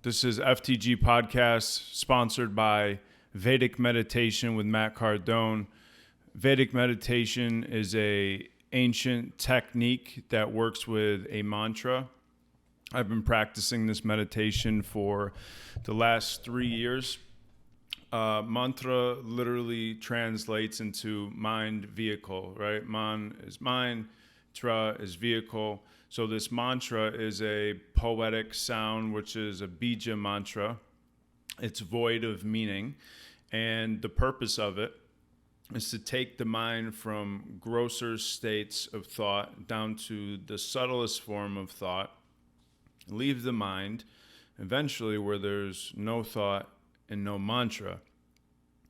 This is FTG Podcast, sponsored by Vedic Meditation with Matt Cardone. Vedic meditation is a ancient technique that works with a mantra. I've been practicing this meditation for the last 3 years. Mantra literally translates into mind vehicle, right? Man is mind, tra is vehicle. So this mantra is a poetic sound, which is a bija mantra. It's void of meaning. And the purpose of it is to take the mind from grosser states of thought down to the subtlest form of thought, leave the mind, eventually where there's no thought and no mantra,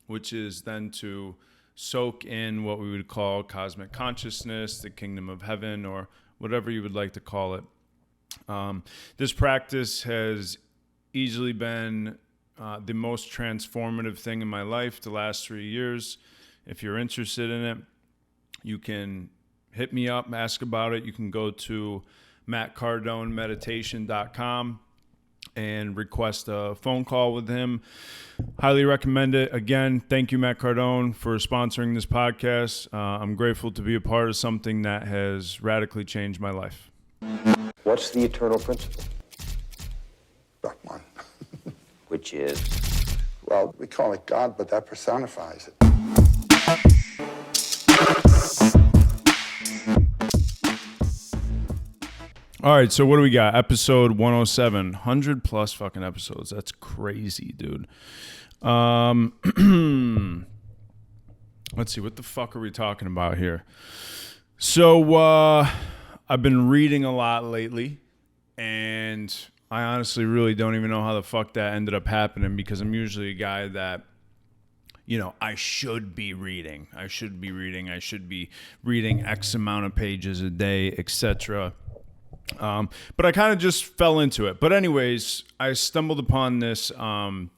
which is then to soak in what we would call cosmic consciousness, the kingdom of heaven, or whatever you would like to call it. This practice has easily been the most transformative thing in my life the last 3 years. If you're interested in it, you can hit me up, ask about it. You can go to mattcardonemeditation.com and request a phone call with him. Highly recommend it. Again, thank you, Matt Cardone, for sponsoring this podcast. I'm grateful to be a part of something that has radically changed my life. What's the eternal principle? Brahman. Which is? Well, we call it God, but that personifies it. All right, so what do we got? Episode 107, 100 plus fucking episodes. That's crazy, dude. Let's see, what the fuck are we talking about here? So I've been reading a lot lately, and I honestly really don't even know how the fuck that ended up happening, because I'm usually a guy that, you know, I should be reading. I should be reading X amount of pages a day, etc. But I kind of just fell into it. But anyways, I stumbled upon this bit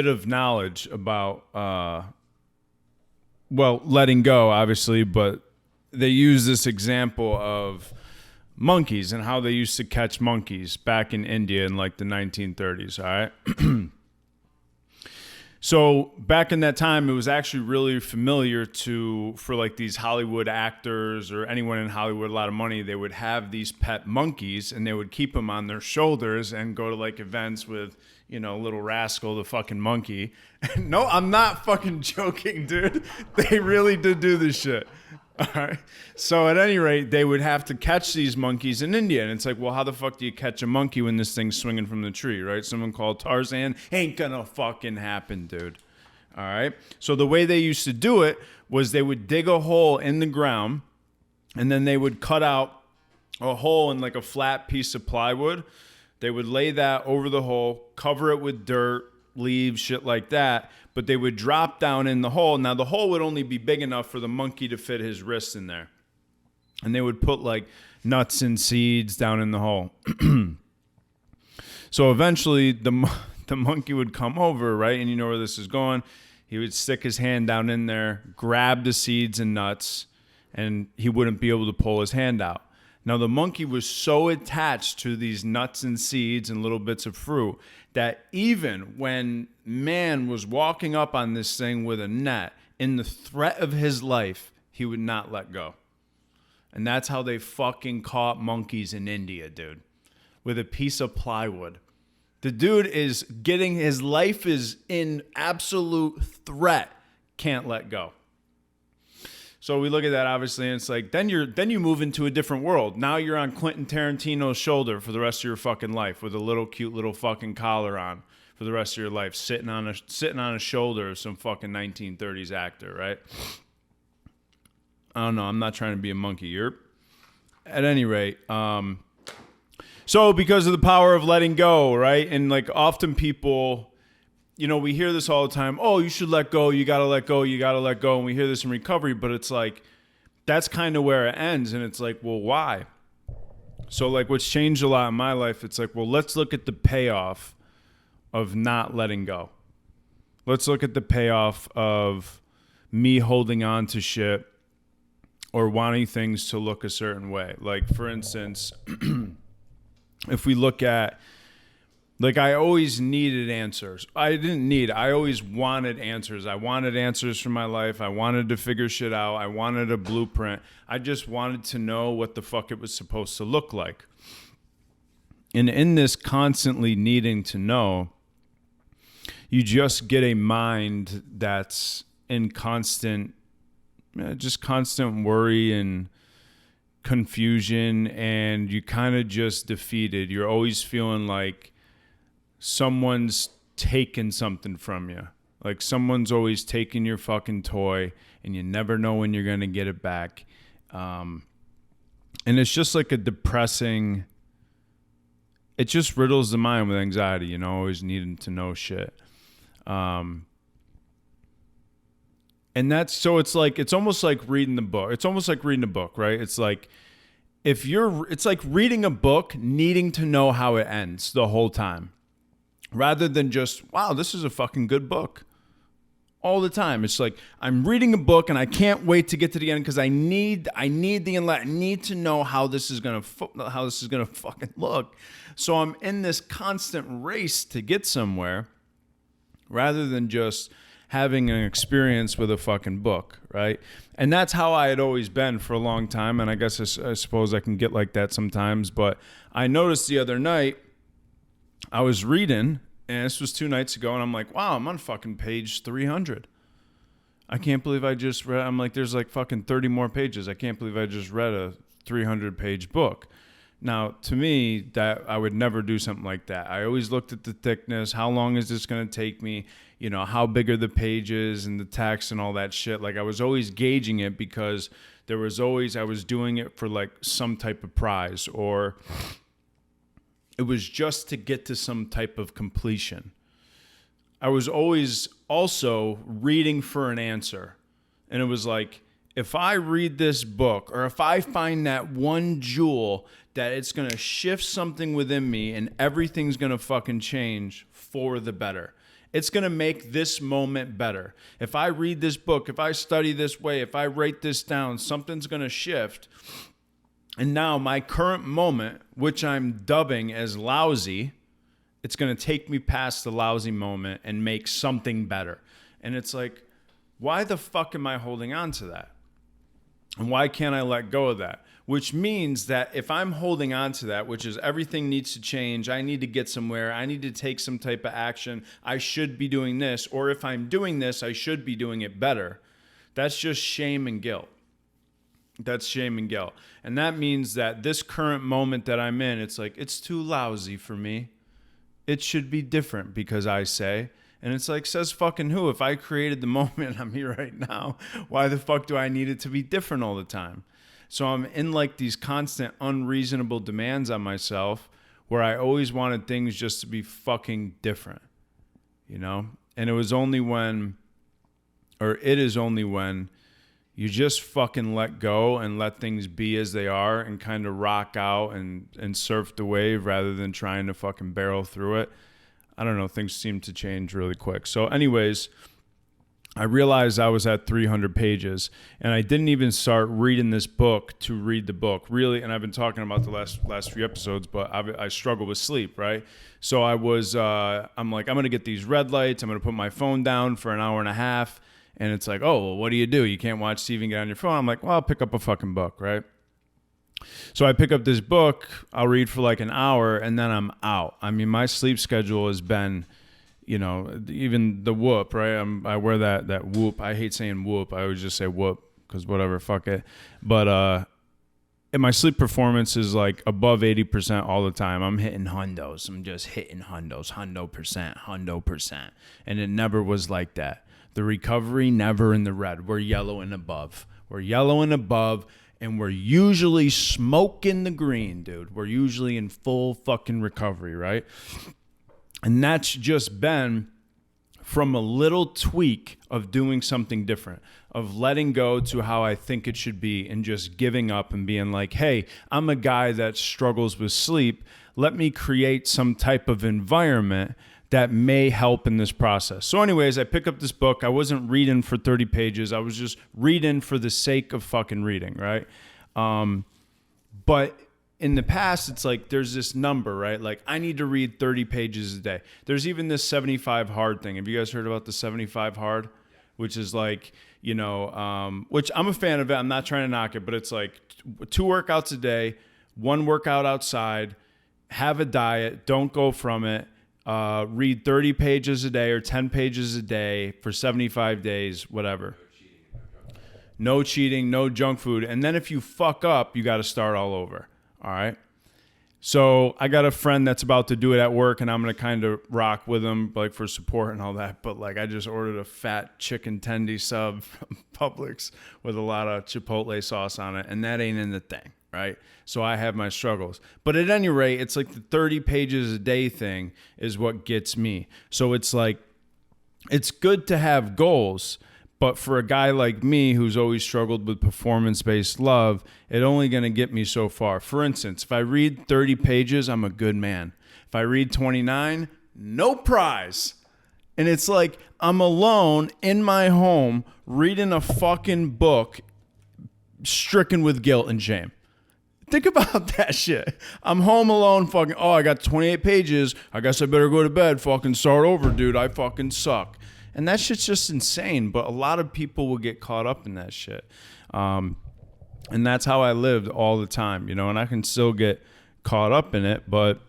of knowledge about, letting go, obviously, but they use this example of monkeys and how they used to catch monkeys back in India in like the 1930s, all right? So back in that time, it was actually really familiar for like these Hollywood actors or anyone in Hollywood with a lot of money. They would have these pet monkeys and they would keep them on their shoulders and go to like events with, you know, Little Rascal, the fucking monkey. No, I'm not fucking joking, dude. They really did do this shit. All right. So at any rate, they would have to catch these monkeys in India. And it's like, well, how the fuck do you catch a monkey when this thing's swinging from the tree, right? Someone called Tarzan. Ain't gonna fucking happen, dude. All right. So the way they used to do it was they would dig a hole in the ground and then they would cut out a hole in like a flat piece of plywood. They would lay that over the hole, cover it with dirt, leaves, shit like that. But they would drop down in the hole. Now, the hole would only be big enough for the monkey to fit his wrist in there. And they would put like nuts and seeds down in the hole. So eventually the monkey would come over, right? And you know where this is going. He would stick his hand down in there, grab the seeds and nuts, and he wouldn't be able to pull his hand out. Now, the monkey was so attached to these nuts and seeds and little bits of fruit that even when man was walking up on this thing with a net, in the threat of his life, he would not let go. And that's how they fucking caught monkeys in India, dude, with a piece of plywood. The dude is getting, his life is in absolute threat, can't let go. So we look at that, obviously, and it's like, then you move into a different world. Now you're on Quentin Tarantino's shoulder for the rest of your fucking life with a little cute little fucking collar on for the rest of your life, sitting on a shoulder of some fucking 1930s actor, right? I don't know. I'm not trying to be a monkey. At any rate, so because of the power of letting go, right? And like often people, you know, we hear this all the time. Oh, you should let go. You got to let go. You got to let go. And we hear this in recovery, but it's like, that's kind of where it ends. And it's like, well, why? So like what's changed a lot in my life, it's like, well, let's look at the payoff of not letting go. Let's look at the payoff of me holding on to shit or wanting things to look a certain way. Like, for instance, if we look at Like, I always needed answers. I always wanted answers. I wanted answers for my life. I wanted to figure shit out. I wanted a blueprint. I just wanted to know what the fuck it was supposed to look like. And in this constantly needing to know, you just get a mind that's in constant worry and confusion, and you kind of just defeated. You're always feeling like someone's taking something from you. Like someone's always taking your fucking toy, and you never know when you're going to get it back. And it's just like a depressing, it just riddles the mind with anxiety, you know, always needing to know shit. And that's, so it's like, it's almost like reading the book. It's almost like reading a book, right? It's like, it's like reading a book, needing to know how it ends the whole time, rather than just, wow, this is a fucking good book. All the time. It's like, I'm reading a book and I can't wait to get to the end because I need the inlet. I need to know how this is going to fucking look. So I'm in this constant race to get somewhere, rather than just having an experience with a fucking book, right? And that's how I had always been for a long time, and I guess I suppose I can get like that sometimes. But I noticed the other night, I was reading, and this was 2 nights ago, and I'm like, wow, I'm on fucking page 300. I can't believe I just read, I'm like, there's like fucking 30 more pages. I can't believe I just read a 300-page book. Now, to me, that I would never do something like that. I always looked at the thickness. How long is this going to take me? You know, how big are the pages and the text and all that shit? Like, I was always gauging it because I was doing it for like some type of prize, or it was just to get to some type of completion. I was always also reading for an answer. And it was like, if I read this book, or if I find that one jewel, that it's going to shift something within me and everything's going to fucking change for the better. It's going to make this moment better. If I read this book, if I study this way, if I write this down, something's going to shift. And now my current moment, which I'm dubbing as lousy, it's going to take me past the lousy moment and make something better. And it's like, why the fuck am I holding on to that? And why can't I let go of that? Which means that if I'm holding on to that, which is everything needs to change, I need to get somewhere, I need to take some type of action, I should be doing this, or if I'm doing this, I should be doing it better. That's just shame and guilt. That's shame and guilt. And that means that this current moment that I'm in, it's like, it's too lousy for me. It should be different because I say. And it's like, says fucking who? If I created the moment I'm here right now, why the fuck do I need it to be different all the time? So I'm in like these constant unreasonable demands on myself where I always wanted things just to be fucking different, you know? And it is only when you just fucking let go and let things be as they are and kind of rock out and surf the wave rather than trying to fucking barrel through it. I don't know, things seem to change really quick. So anyways, I realized I was at 300 pages and I didn't even start reading this book to read the book, really. And I've been talking about the last few episodes, but I struggle with sleep, right? So I'm like, I'm going to get these red lights. I'm going to put my phone down for an hour and a half. And it's like, oh, well, what do? You can't watch TV and get on your phone. I'm like, well, I'll pick up a fucking book, right? So I pick up this book, I'll read for like an hour, and then I'm out. I mean, my sleep schedule has been, you know, even the whoop, right? I wear that whoop. I hate saying whoop. I always just say whoop because whatever, fuck it. But and my sleep performance is like above 80% all the time. I'm hitting hundos. I'm just hitting hundos, hundo percent. And it never was like that. The recovery, never in the red. We're yellow and above. And we're usually smoking the green, dude. We're usually in full fucking recovery, right? And that's just been from a little tweak of doing something different, of letting go to how I think it should be and just giving up and being like, hey, I'm a guy that struggles with sleep. Let me create some type of environment that may help in this process. So anyways, I pick up this book. I wasn't reading for 30 pages. I was just reading for the sake of fucking reading, right? But in the past, it's like there's this number, right? Like I need to read 30 pages a day. There's even this 75 hard thing. Have you guys heard about the 75 hard? Which is like, which I'm a fan of it. I'm not trying to knock it, but it's like 2 workouts a day, 1 workout outside, have a diet, don't go from it, read 30 pages a day or 10 pages a day for 75 days, whatever. No cheating, no junk food. And then if you fuck up, you got to start all over. All right. So I got a friend that's about to do it at work, and I'm going to kind of rock with him, like for support and all that. But like I just ordered a fat chicken tendy sub from Publix with a lot of Chipotle sauce on it, and that ain't in the thing, right? So I have my struggles. But at any rate, it's like the 30 pages a day thing is what gets me. So it's like, it's good to have goals. But for a guy like me who's always struggled with performance-based love, it's only going to get me so far. For instance, if I read 30 pages, I'm a good man. If I read 29, no prize. And it's like I'm alone in my home reading a fucking book stricken with guilt and shame. Think about that shit. I'm home alone fucking, I got 28 pages. I guess I better go to bed. Fucking start over, dude. I fucking suck. And that shit's just insane. But a lot of people will get caught up in that shit. And that's how I lived all the time, and I can still get caught up in it. But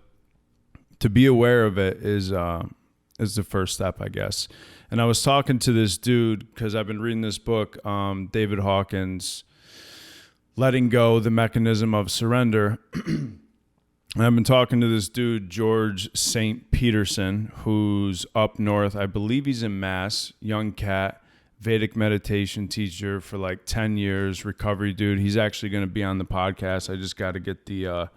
to be aware of it is the first step, I guess. And I was talking to this dude because I've been reading this book, David Hawkins, Letting Go, The Mechanism of Surrender. And I've been talking to this dude, George St. Peterson, who's up north. I believe he's in Mass, young cat, Vedic meditation teacher for like 10 years, recovery dude. He's actually going to be on the podcast. I just got to get the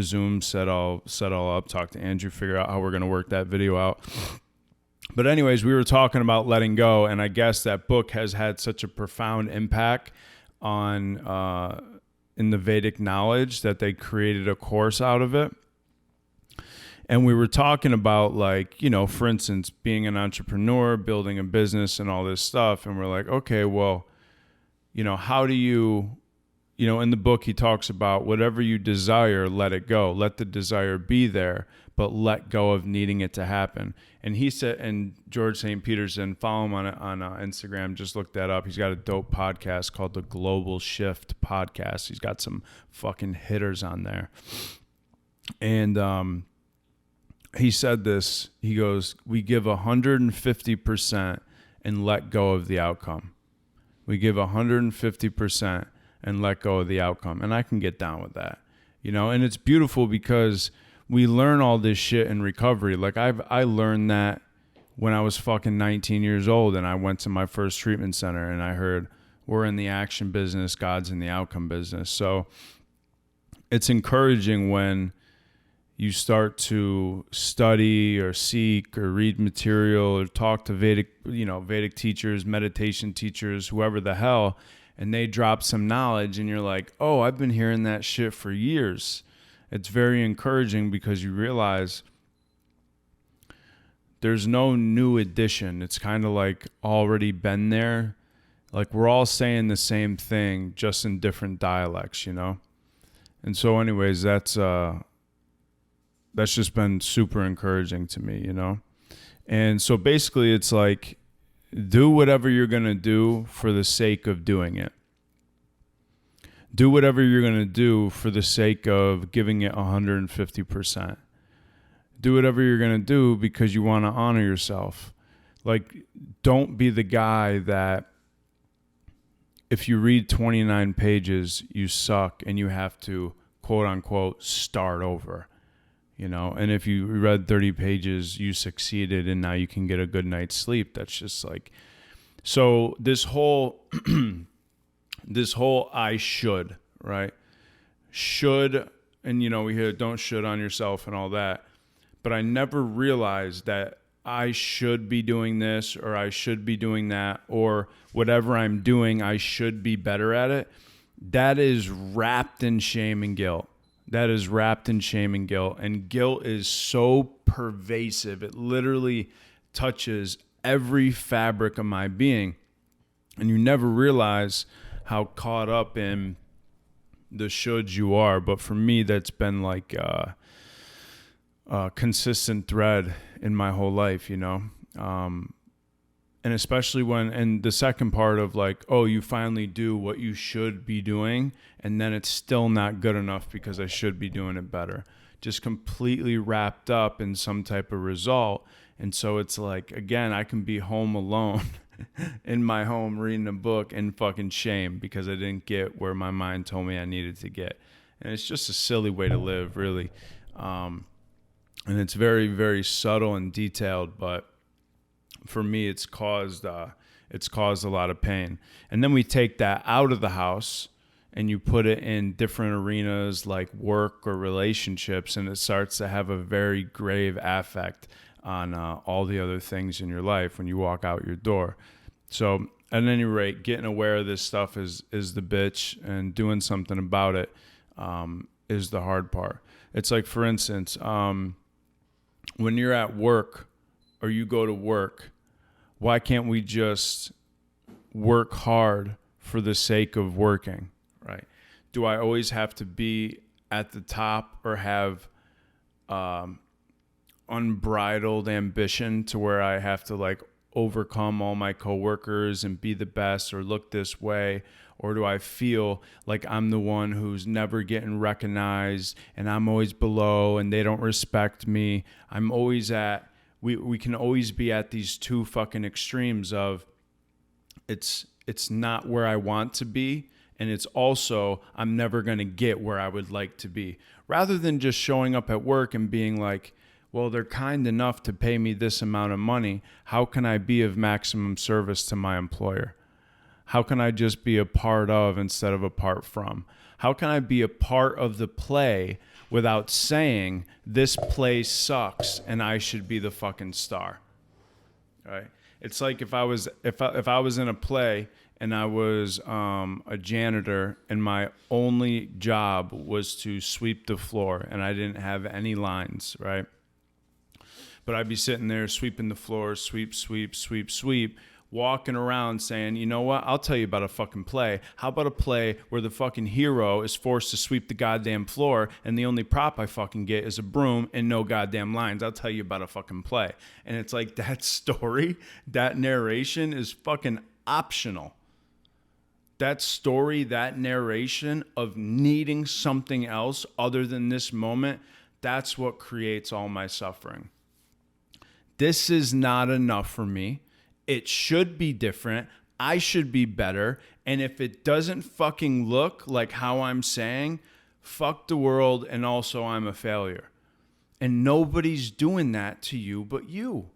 Zoom set all up, talk to Andrew, figure out how we're going to work that video out. But anyways, we were talking about letting go, and I guess that book has had such a profound impact on in the Vedic knowledge that they created a course out of it. And we were talking about for instance, being an entrepreneur, building a business and all this stuff. And we're like, okay, well, how do you, in the book, he talks about whatever you desire, let it go. Let the desire be there, but let go of needing it to happen. And he said, and George St. Peterson, follow him on Instagram, just look that up. He's got a dope podcast called the Global Shift Podcast. He's got some fucking hitters on there. And he said this, he goes, we give 150% and let go of the outcome. We give 150% and let go of the outcome. And I can get down with that, and it's beautiful because we learn all this shit in recovery. Like I learned that when I was fucking 19 years old and I went to my first treatment center and I heard we're in the action business, God's in the outcome business. So it's encouraging when you start to study or seek or read material or talk to Vedic teachers, meditation teachers, whoever the hell, and they drop some knowledge and you're like, oh, I've been hearing that shit for years. It's very encouraging because you realize there's no new addition. It's kind of like already been there. Like we're all saying the same thing, just in different dialects, And so anyways, that's just been super encouraging to me, And so basically it's like, do whatever you're going to do for the sake of doing it. Do whatever you're going to do for the sake of giving it 150%. Do whatever you're going to do because you want to honor yourself. Like, don't be the guy that if you read 29 pages, you suck and you have to, quote unquote, start over. And if you read 30 pages, you succeeded and now you can get a good night's sleep. That's just like, so this whole I should, right? Should, and we hear don't should on yourself and all that. But I never realized that I should be doing this or I should be doing that or whatever I'm doing, I should be better at it. That is wrapped in shame and guilt. That is wrapped in shame and guilt. And guilt is so pervasive. It literally touches every fabric of my being. And you never realize how caught up in the shoulds you are. But for me, that's been like a consistent thread in my whole life, and especially and the second part of like, oh, you finally do what you should be doing, and then it's still not good enough because I should be doing it better. Just completely wrapped up in some type of result. And so it's like, again, I can be home alone in my home reading a book in fucking shame because I didn't get where my mind told me I needed to get. And it's just a silly way to live, really. And it's very, very subtle and detailed, but for me, it's caused a lot of pain. And then we take that out of the house and you put it in different arenas like work or relationships, and it starts to have a very grave affect on all the other things in your life when you walk out your door. So at any rate, getting aware of this stuff is the bitch, and doing something about it is the hard part. It's like, for instance, when you're at work or you go to work, why can't we just work hard for the sake of working, right? Do I always have to be at the top or have unbridled ambition to where I have to like overcome all my coworkers and be the best or look this way? Or do I feel like I'm the one who's never getting recognized and I'm always below and they don't respect me? I'm always we can always be at these two fucking extremes of it's not where I want to be, and it's also I'm never going to get where I would like to be. Rather than just showing up at work and being like, well, they're kind enough to pay me this amount of money. How can I be of maximum service to my employer? How can I just be a part of instead of apart from? How can I be a part of the play without saying this play sucks and I should be the fucking star? Right? It's like if I was in a play and I was a janitor and my only job was to sweep the floor and I didn't have any lines, right? But I'd be sitting there sweeping the floor, sweep, walking around saying, you know what, I'll tell you about a fucking play. How about a play where the fucking hero is forced to sweep the goddamn floor and the only prop I fucking get is a broom and no goddamn lines? I'll tell you about a fucking play. And it's like that story, that narration is fucking optional. That story, that narration of needing something else other than this moment, that's what creates all my suffering. This is not enough for me. It should be different. I should be better. And if it doesn't fucking look like how I'm saying, fuck the world, and also I'm a failure. And nobody's doing that to you but you.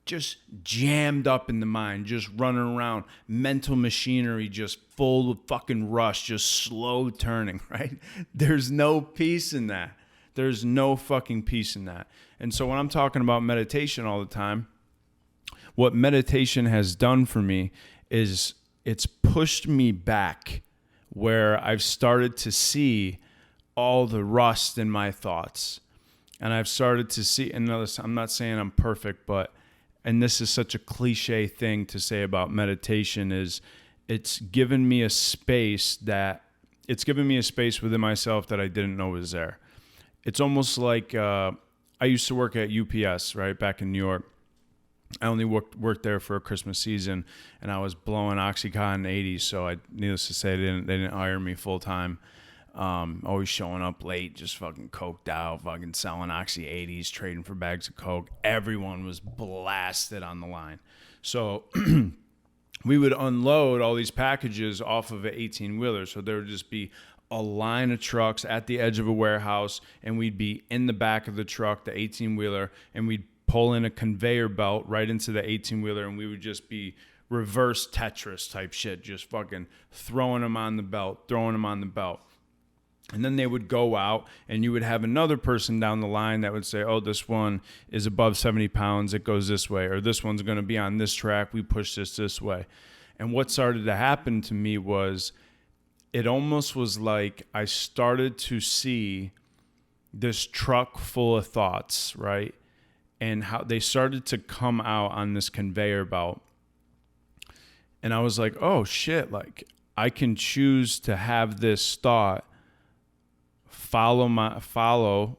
Just jammed up in the mind, just running around, mental machinery just full of fucking rush, just slow turning, right? There's no peace in that. There's no fucking peace in that. And so when I'm talking about meditation all the time, what meditation has done for me is it's pushed me back where I've started to see all the rust in my thoughts. And I've started to see, and notice, I'm not saying I'm perfect, but, and this is such a cliche thing to say about meditation, is it's given me a space within myself that I didn't know was there. It's almost like, I used to work at UPS, right, back in New York. I only worked there for a Christmas season, and I was blowing Oxycontin 80s, so needless to say, they didn't hire me full time. Always showing up late, just fucking coked out, fucking selling Oxy 80s, trading for bags of Coke. Everyone was blasted on the line. So we would unload all these packages off of an 18-wheeler, so there would just be a line of trucks at the edge of a warehouse, and we'd be in the back of the truck, the 18-wheeler, and we'd pull in a conveyor belt right into the 18-wheeler, and we would just be reverse Tetris type shit, just fucking throwing them on the belt. And then they would go out, and you would have another person down the line that would say, oh, this one is above 70 pounds, it goes this way, or this one's going to be on this track, we push this way. And what started to happen to me was, it almost was like I started to see this truck full of thoughts, right? And how they started to come out on this conveyor belt. And I was like, oh shit, like I can choose to have this thought follow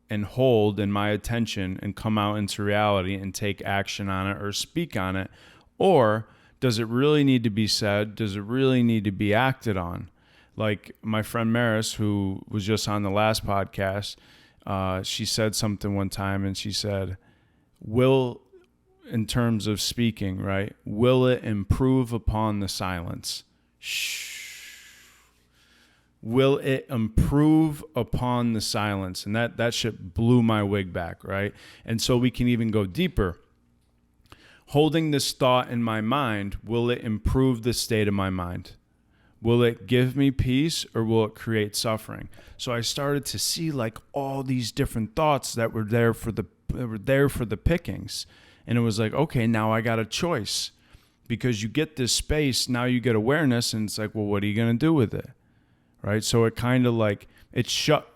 and hold in my attention and come out into reality and take action on it or speak on it? Or does it really need to be said? Does it really need to be acted on? Like my friend Maris, who was just on the last podcast, she said something one time, and she said, in terms of speaking, right? Will it improve upon the silence? Shh. Will it improve upon the silence? And that shit blew my wig back, right? And so we can even go deeper. Holding this thought in my mind, will it improve the state of my mind? Will it give me peace, or will it create suffering? So I started to see like all these different thoughts that were there for the pickings. And it was like, okay, now I got a choice, because you get this space, now you get awareness, and it's like, well, what are you going to do with it? Right? So it kind of like,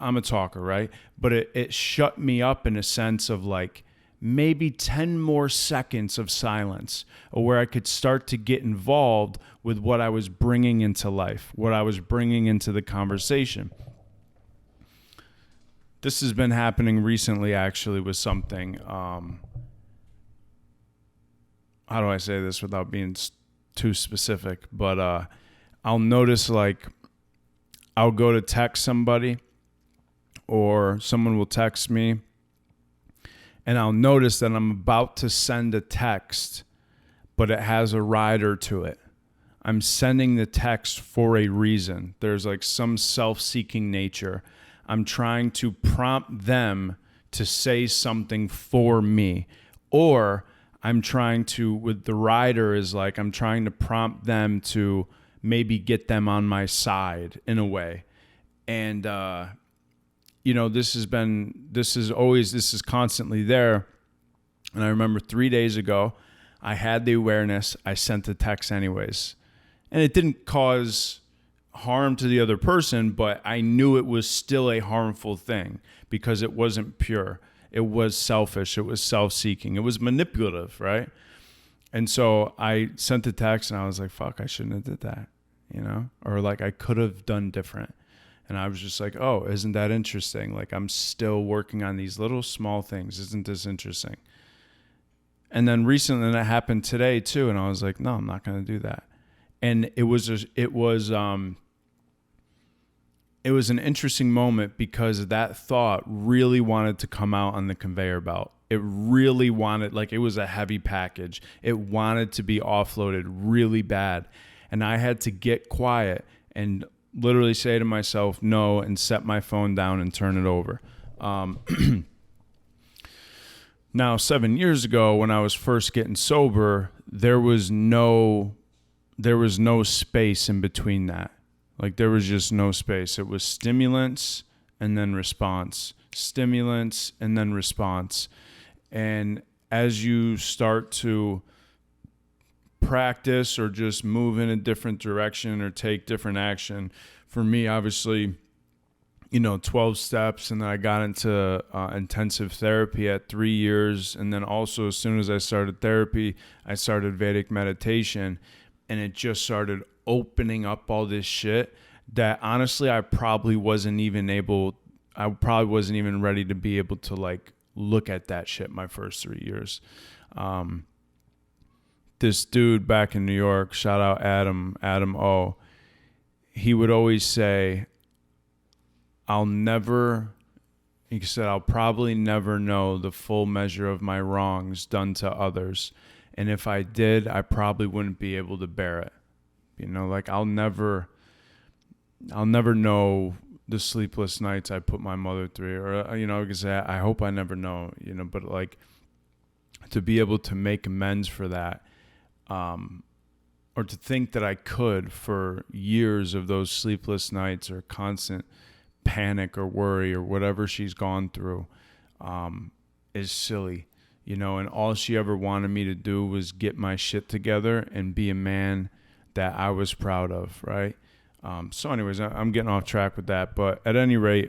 I'm a talker, right? But it shut me up in a sense of like maybe 10 more seconds of silence, or where I could start to get involved with what I was bringing into life, what I was bringing into the conversation. This has been happening recently, actually, with something, how do I say this without being too specific? But I'll notice like I'll go to text somebody, or someone will text me, and I'll notice that I'm about to send a text, but it has a rider to it. I'm sending the text for a reason. There's like some self-seeking nature. I'm trying to prompt them to say something for me, or I'm trying to, with the rider is like, I'm trying to prompt them to maybe get them on my side in a way. And, this is constantly there. And I remember 3 days ago, I had the awareness, I sent the text anyways. And it didn't cause harm to the other person, but I knew it was still a harmful thing because it wasn't pure. It was selfish. It was self-seeking. It was manipulative, right? And so I sent the text, and I was like, fuck, I shouldn't have did that, or like I could have done different. And I was just like, oh, isn't that interesting? Like I'm still working on these little small things. Isn't this interesting? And then recently that happened today too. And I was like, no, I'm not going to do that. And it was an interesting moment, because that thought really wanted to come out on the conveyor belt. It really wanted, like it was a heavy package. It wanted to be offloaded really bad. And I had to get quiet and literally say to myself, no, and set my phone down and turn it over. Now, 7 years ago, when I was first getting sober, there was no space in between that. Like there was just no space. It was stimulants and then response, stimulants and then response. And as you start to practice or just move in a different direction or take different action, for me, obviously, 12 steps. And then I got into intensive therapy at 3 years. And then also, as soon as I started therapy, I started Vedic meditation. And it just started opening up all this shit that honestly I probably wasn't even ready to be able to like look at that shit my first 3 years. This dude back in New York, shout out Adam O, he would always say, I'll probably never know the full measure of my wrongs done to others. And if I did, I probably wouldn't be able to bear it. Like I'll never know the sleepless nights I put my mother through, or, because I hope I never know, but like to be able to make amends for that, or to think that I could for years of those sleepless nights or constant panic or worry or whatever she's gone through, is silly. And all she ever wanted me to do was get my shit together and be a man that I was proud of, right? So anyways, I'm getting off track with that. But at any rate,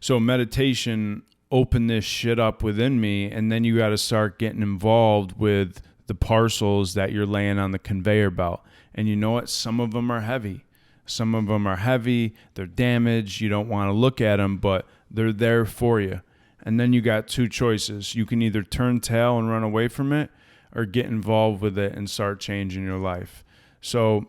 so meditation opened this shit up within me, and then you got to start getting involved with the parcels that you're laying on the conveyor belt. And you know what? Some of them are heavy. Some of them are heavy, they're damaged, you don't want to look at them, but they're there for you. And then you got two choices. You can either turn tail and run away from it, or get involved with it and start changing your life. So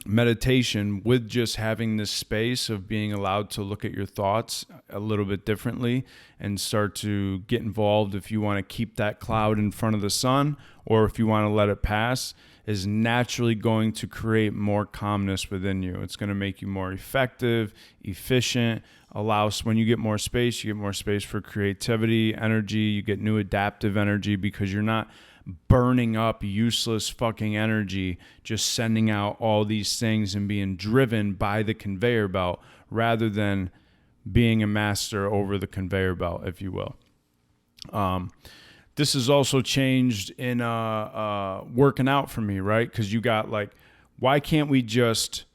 meditation, with just having this space of being allowed to look at your thoughts a little bit differently and start to get involved if you want to keep that cloud in front of the sun or if you want to let it pass, is naturally going to create more calmness within you. It's going to make you more effective, efficient, allows, when you get more space, you get more space for creativity, energy, you get new adaptive energy because you're not burning up useless fucking energy, just sending out all these things and being driven by the conveyor belt rather than being a master over the conveyor belt, if you will. This has also changed in working out for me, right? Because you got like, why can't we just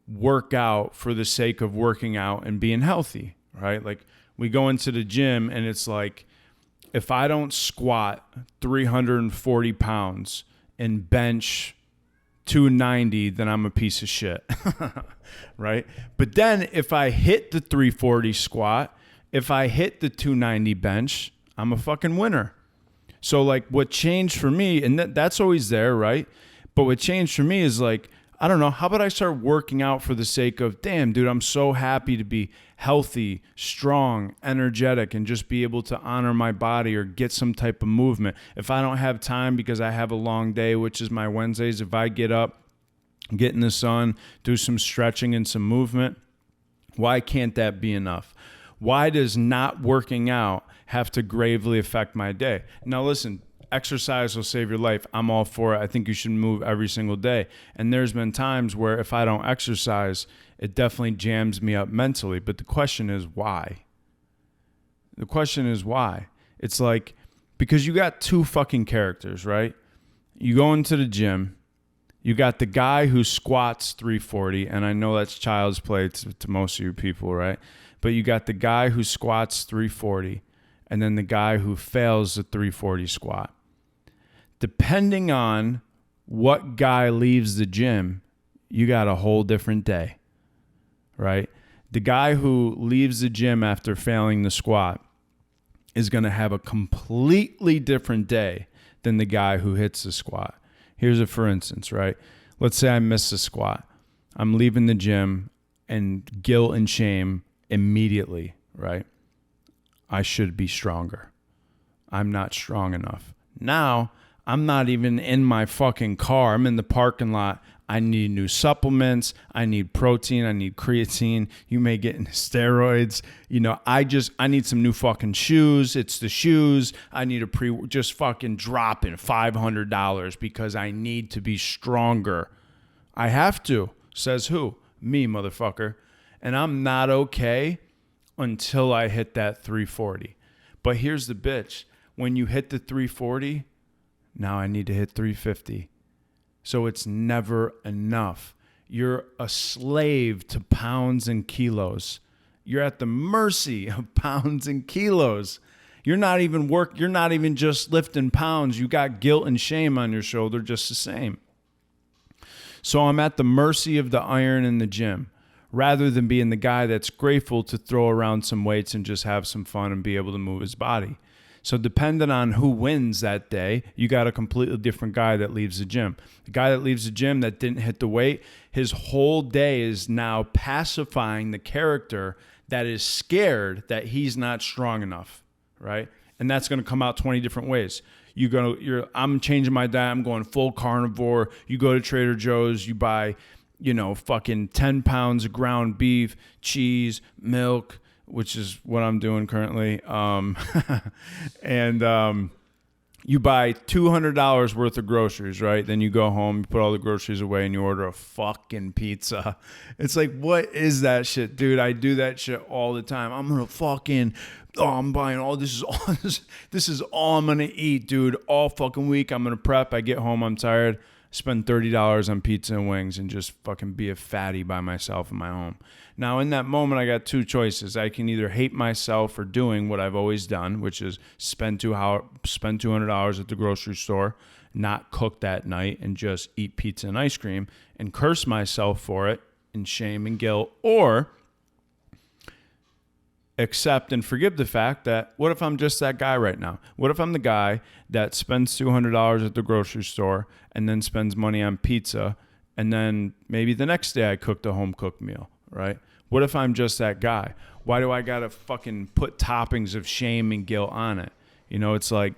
work out for the sake of working out and being healthy, right? Like we go into the gym and it's like, if I don't squat 340 pounds and bench 290, then I'm a piece of shit, right? But then if I hit the 340 squat, if I hit the 290 bench, I'm a fucking winner. So like what changed for me, and that's always there, right? But what changed for me is like, I don't know, how about I start working out for the sake of, damn, dude, I'm so happy to be healthy, strong, energetic, and just be able to honor my body or get some type of movement. If I don't have time because I have a long day, which is my Wednesdays, if I get up, get in the sun, do some stretching and some movement, why can't that be enough? Why does not working out have to gravely affect my day? Now listen, exercise will save your life. I'm all for it. I think you should move every single day. And there's been times where if I don't exercise, it definitely jams me up mentally. But the question is why? The question is why? It's like, because you got two fucking characters, right? You go into the gym, you got the guy who squats 340, and I know that's child's play to most of you people, right? But you got the guy who squats 340, and then the guy who fails the 340 squat. Depending on what guy leaves the gym, you got a whole different day, right? The guy who leaves the gym after failing the squat is going to have a completely different day than the guy who hits the squat. Here's a for instance, right? Let's say I miss the squat. I'm leaving the gym and guilt and shame immediately, right? I should be stronger. I'm not strong enough. Now, I'm not even in my fucking car. I'm in the parking lot. I need new supplements. I need protein. I need creatine. You may get into steroids. You know, I need some new fucking shoes. It's the shoes. I need just fucking drop in $500 because I need to be stronger. I have to. Says who? Me, motherfucker. And I'm not okay until I hit that 340. But here's the bitch. When you hit the 340, now I need to hit 350. So it's never enough. You're a slave to pounds and kilos. You're at the mercy of pounds and kilos. You're not even just lifting pounds. You got guilt and shame on your shoulder just the same. So I'm at the mercy of the iron in the gym, rather than being the guy that's grateful to throw around some weights and just have some fun and be able to move his body. So depending on who wins that day, you got a completely different guy that leaves the gym. The guy that leaves the gym that didn't hit the weight, his whole day is now pacifying the character that is scared that he's not strong enough, right? And that's going to come out 20 different ways. I'm changing my diet. I'm going full carnivore. You go to Trader Joe's, you buy, fucking 10 pounds of ground beef, cheese, milk, which is what I'm doing currently. And you buy $200 worth of groceries, right? Then you go home, you put all the groceries away, and you order a fucking pizza. It's like, what is that shit, dude? I do that shit all the time. I'm buying all this. This is all I'm gonna eat, dude. All fucking week, I'm gonna prep. I get home, I'm tired. Spend $30 on pizza and wings and just fucking be a fatty by myself in my home. Now, in that moment, I got two choices. I can either hate myself for doing what I've always done, which is spend $200 at the grocery store, not cook that night, and just eat pizza and ice cream, and curse myself for it, in shame and guilt, or accept and forgive the fact that what if I'm just that guy right now? What if I'm the guy that spends $200 at the grocery store and then spends money on pizza, and then maybe the next day I cooked a home cooked meal, right? What if I'm just that guy? Why do I got to fucking put toppings of shame and guilt on it? You know, it's like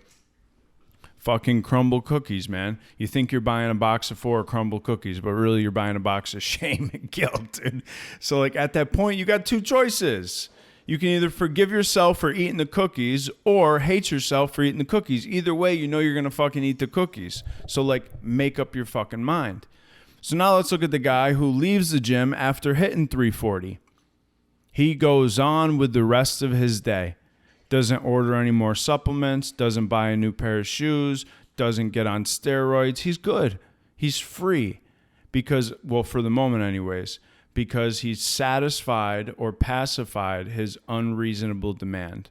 fucking crumble cookies, man. You think you're buying a box of 4 crumble cookies, but really you're buying a box of shame and guilt, dude. So like at that point, you got 2 choices. You can either forgive yourself for eating the cookies or hate yourself for eating the cookies. Either way, you know you're going to fucking eat the cookies. So like make up your fucking mind. So now let's look at the guy who leaves the gym after hitting 340. He goes on with the rest of his day. Doesn't order any more supplements, doesn't buy a new pair of shoes, doesn't get on steroids. He's good. He's free because, well, for the moment anyways, because he's satisfied or pacified his unreasonable demand,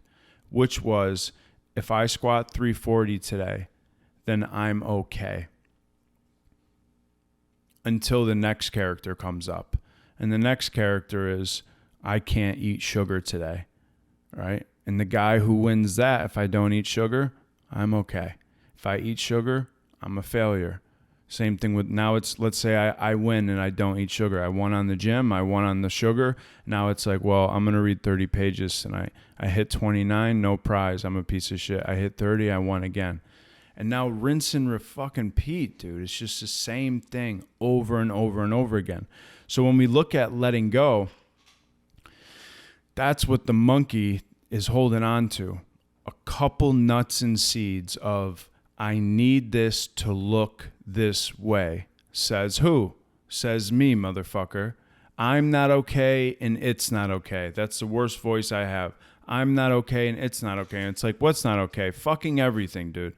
which was, if I squat 340 today, then I'm okay. Until the next character comes up. And the next character is, I can't eat sugar today, right? And the guy who wins that, if I don't eat sugar, I'm okay. If I eat sugar, I'm a failure. Same thing with now it's, let's say I win and I don't eat sugar. I won on the gym, I won on the sugar. Now it's like, well, I'm going to read 30 pages tonight. I hit 29, no prize. I'm a piece of shit. I hit 30, I won again. And now rinse and fucking repeat, dude. It's just the same thing over and over and over again. So when we look at letting go, that's what the monkey is holding on to. A couple nuts and seeds of, I need this to look this way. Says who? Says me, motherfucker. I'm not okay and it's not okay. That's the worst voice I have. I'm not okay and it's not okay. And it's like, what's not okay? Fucking everything, dude.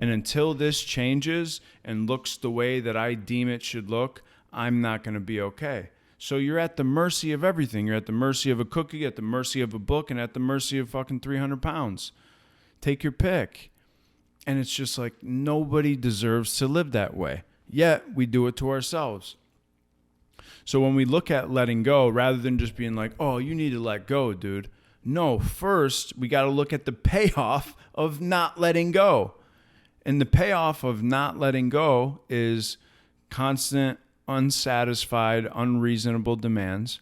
And until this changes and looks the way that I deem it should look, I'm not going to be okay. So you're at the mercy of everything. You're at the mercy of a cookie, at the mercy of a book, and at the mercy of fucking 300 pounds. Take your pick. And it's just like nobody deserves to live that way. Yet we do it to ourselves. So when we look at letting go, rather than just being like, oh, you need to let go, dude. No, first we got to look at the payoff of not letting go. And the payoff of not letting go is constant, unsatisfied, unreasonable demands,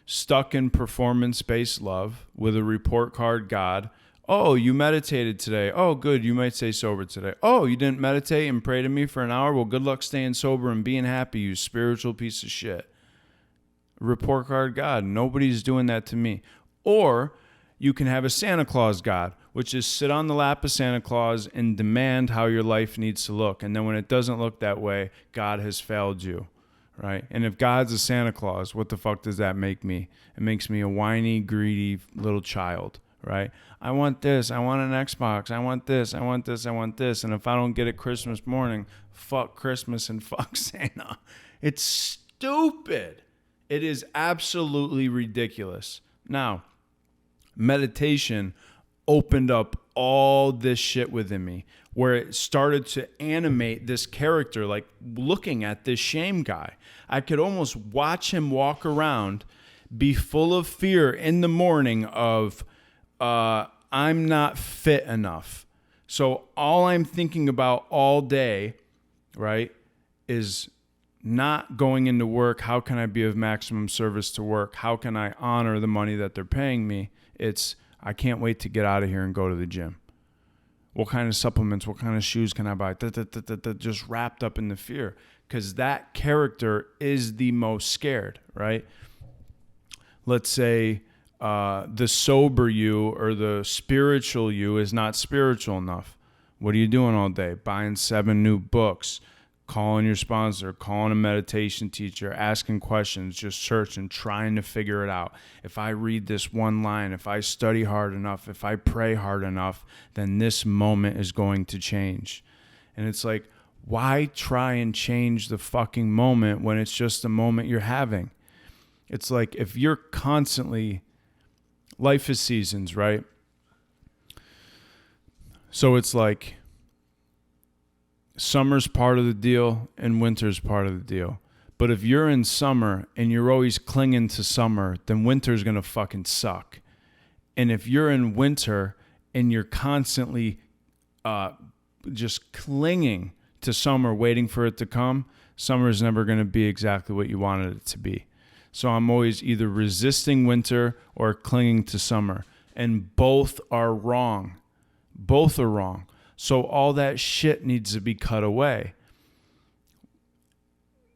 stuck in performance-based love with a report card God. Oh, you meditated today. Oh, good. You might stay sober today. Oh, you didn't meditate and pray to me for an hour? Well, good luck staying sober and being happy, you spiritual piece of shit. Report card God. Nobody's doing that to me. Or you can have a Santa Claus God, which is sit on the lap of Santa Claus and demand how your life needs to look. And then when it doesn't look that way, God has failed you, right? And if God's a Santa Claus, what the fuck does that make me? It makes me a whiny, greedy little child, right? I want this. I want an Xbox. I want this. I want this. I want this. And if I don't get it Christmas morning, fuck Christmas and fuck Santa. It's stupid. It is absolutely ridiculous. Now, meditation opened up all this shit within me, where it started to animate this character, like looking at this shame guy. I could almost watch him walk around, be full of fear in the morning of, I'm not fit enough. So all I'm thinking about all day, right, is not going into work. How can I be of maximum service to work? How can I honor the money that they're paying me? It's, I can't wait to get out of here and go to the gym. What kind of supplements, what kind of shoes can I buy? Just wrapped up in the fear. Because that character is the most scared, right? Let's say the sober you or the spiritual you is not spiritual enough. What are you doing all day? Buying 7 new books, calling your sponsor, calling a meditation teacher, asking questions, just searching, trying to figure it out. If I read this one line, if I study hard enough, if I pray hard enough, then this moment is going to change. And it's like, why try and change the fucking moment when it's just the moment you're having? It's like if you're constantly, life is seasons, right? So it's like, summer's part of the deal and winter's part of the deal. But if you're in summer and you're always clinging to summer, then winter's going to fucking suck. And if you're in winter and you're constantly just clinging to summer, waiting for it to come, summer is never going to be exactly what you wanted it to be. So I'm always either resisting winter or clinging to summer. And both are wrong. Both are wrong. So all that shit needs to be cut away.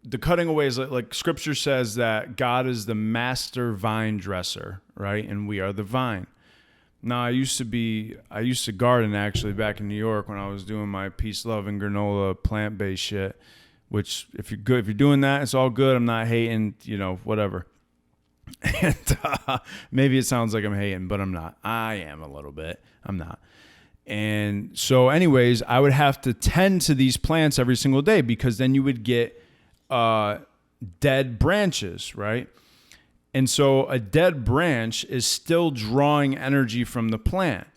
The cutting away is like scripture says that God is the master vine dresser, right? And we are the vine. Now, I used to garden actually back in New York when I was doing my peace, love, and granola plant-based shit, which if you're doing that, it's all good. I'm not hating, whatever. And maybe it sounds like I'm hating, but I'm not. I am a little bit. I'm not. And so anyways, I would have to tend to these plants every single day because then you would get dead branches, right? And so a dead branch is still drawing energy from the plant.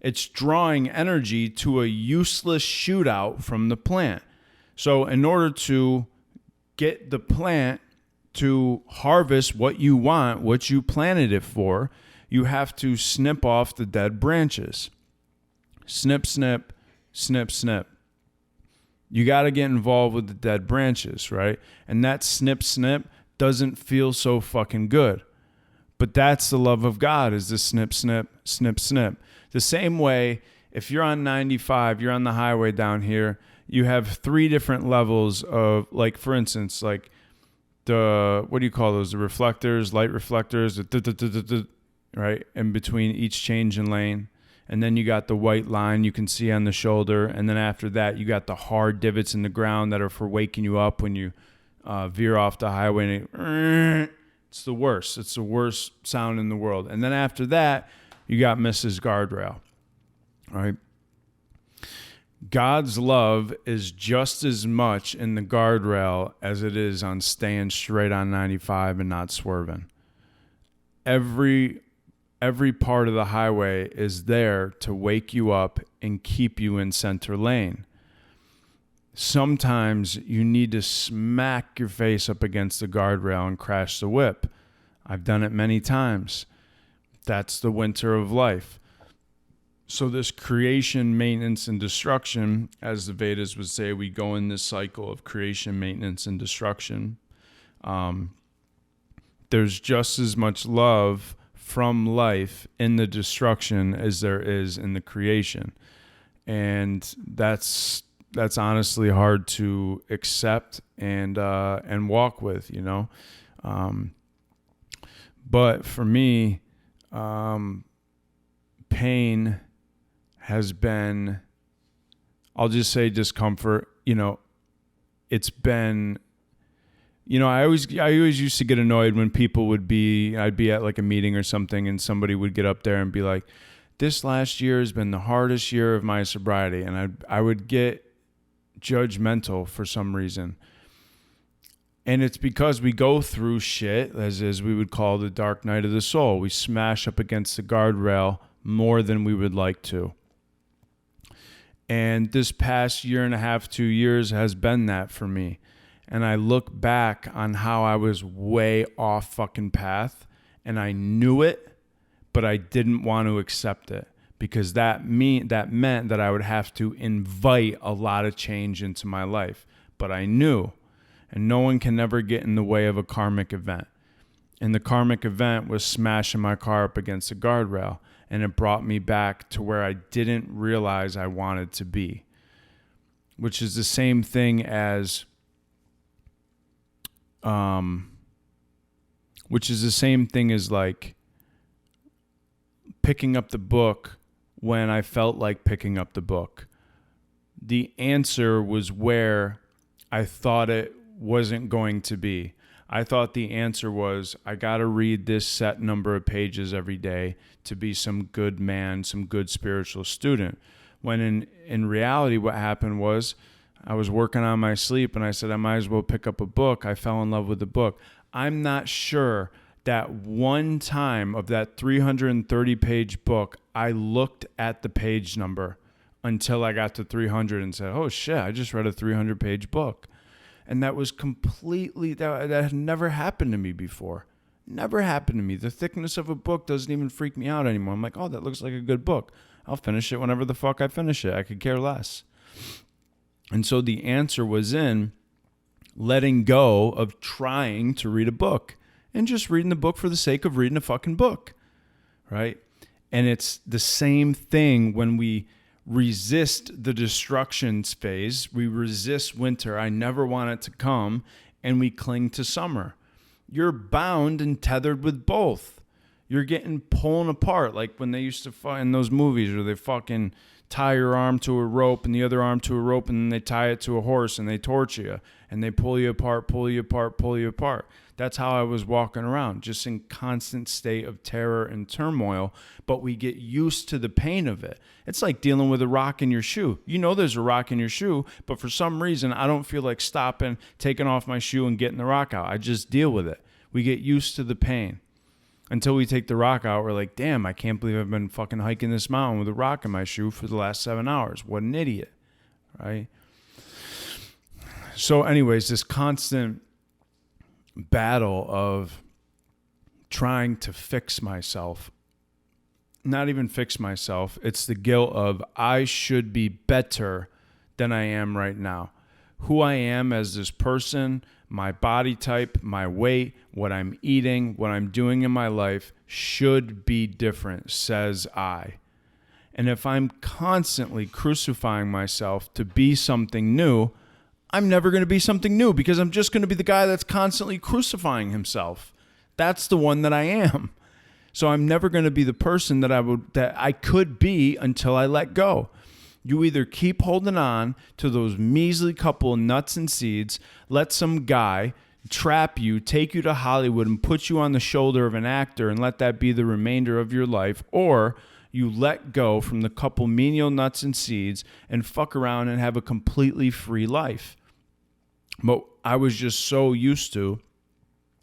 It's drawing energy to a useless shootout from the plant. So in order to get the plant to harvest what you want, what you planted it for, you have to snip off the dead branches. Snip, snip, snip, snip. You got to get involved with the dead branches, right? And that snip, snip doesn't feel so fucking good. But that's the love of God, is the snip, snip, snip, snip. The same way, if you're on 95, you're on the highway down here, you have 3 different levels of, like, for instance, like what do you call those? The reflectors, light reflectors, right? In between each change in lane. And then you got the white line you can see on the shoulder. And then after that, you got the hard divots in the ground that are for waking you up when you veer off the highway. And it's the worst. It's the worst sound in the world. And then after that, you got Mrs. Guardrail. All right. God's love is just as much in the guardrail as it is on staying straight on 95 and not swerving. Every part of the highway is there to wake you up and keep you in center lane. Sometimes you need to smack your face up against the guardrail and crash the whip. I've done it many times. That's the winter of life. So this creation, maintenance, and destruction, as the Vedas would say, we go in this cycle of creation, maintenance, and destruction. There's just as much love from life in the destruction as there is in the creation. And that's honestly hard to accept and walk with, But for me, pain has been, I'll just say discomfort. It's been, I always used to get annoyed when people I'd be at like a meeting or something and somebody would get up there and be like, this last year has been the hardest year of my sobriety. And I would get judgmental for some reason. And it's because we go through shit, as we would call the dark night of the soul. We smash up against the guardrail more than we would like to. And this past 1.5, 2 years has been that for me. And I look back on how I was way off fucking path, and I knew it, but I didn't want to accept it because that meant that I would have to invite a lot of change into my life. But I knew, and no one can ever get in the way of a karmic event. And the karmic event was smashing my car up against a guardrail, and it brought me back to where I didn't realize I wanted to be, which is the same thing as like picking up the book when I felt like picking up the book. The answer was where I thought it wasn't going to be. I thought the answer was, I got to read this set number of pages every day to be some good man, some good spiritual student. When in reality, what happened was I was working on my sleep and I said, I might as well pick up a book. I fell in love with the book. I'm not sure that one time of that 330-page book, I looked at the page number until I got to 300 and said, oh shit, I just read a 300-page book. And that was completely, that had never happened to me before. Never happened to me. The thickness of a book doesn't even freak me out anymore. I'm like, oh, that looks like a good book. I'll finish it whenever the fuck I finish it. I could care less. And so the answer was in letting go of trying to read a book and just reading the book for the sake of reading a fucking book, right? And it's the same thing when we resist the destructions phase. We resist winter. I never want it to come. And we cling to summer. You're bound and tethered with both. You're getting pulling apart. Like when they used to fight in those movies where they fucking tie your arm to a rope and the other arm to a rope, and then they tie it to a horse and they torture you and they pull you apart, pull you apart, pull you apart. That's how I was walking around, just in constant state of terror and turmoil, but we get used to the pain of it. It's like dealing with a rock in your shoe. You know there's a rock in your shoe, but for some reason, I don't feel like stopping, taking off my shoe and getting the rock out. I just deal with it. We get used to the pain. Until we take the rock out, we're like, damn, I can't believe I've been fucking hiking this mountain with a rock in my shoe for the last 7 hours. What an idiot, right? So anyways, this constant battle of trying to fix myself, not even fix myself, it's the guilt of I should be better than I am right now. Who I am as this person, my body type, my weight, what I'm eating, what I'm doing in my life should be different, says I. And if I'm constantly crucifying myself to be something new, I'm never going to be something new because I'm just going to be the guy that's constantly crucifying himself. That's the one that I am. So I'm never going to be the person that I could be until I let go. You either keep holding on to those measly couple of nuts and seeds, let some guy trap you, take you to Hollywood and put you on the shoulder of an actor and let that be the remainder of your life, or you let go from the couple menial nuts and seeds and fuck around and have a completely free life. But I was just so used to,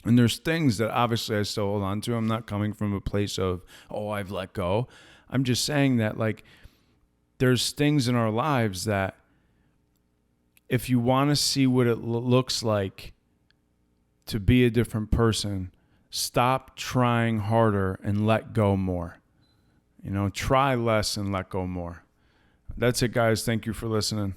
and there's things that obviously I still hold on to. I'm not coming from a place of, oh, I've let go. I'm just saying that, like, there's things in our lives that if you want to see what it looks like to be a different person, stop trying harder and let go more. You know, try less and let go more. That's it, guys. Thank you for listening.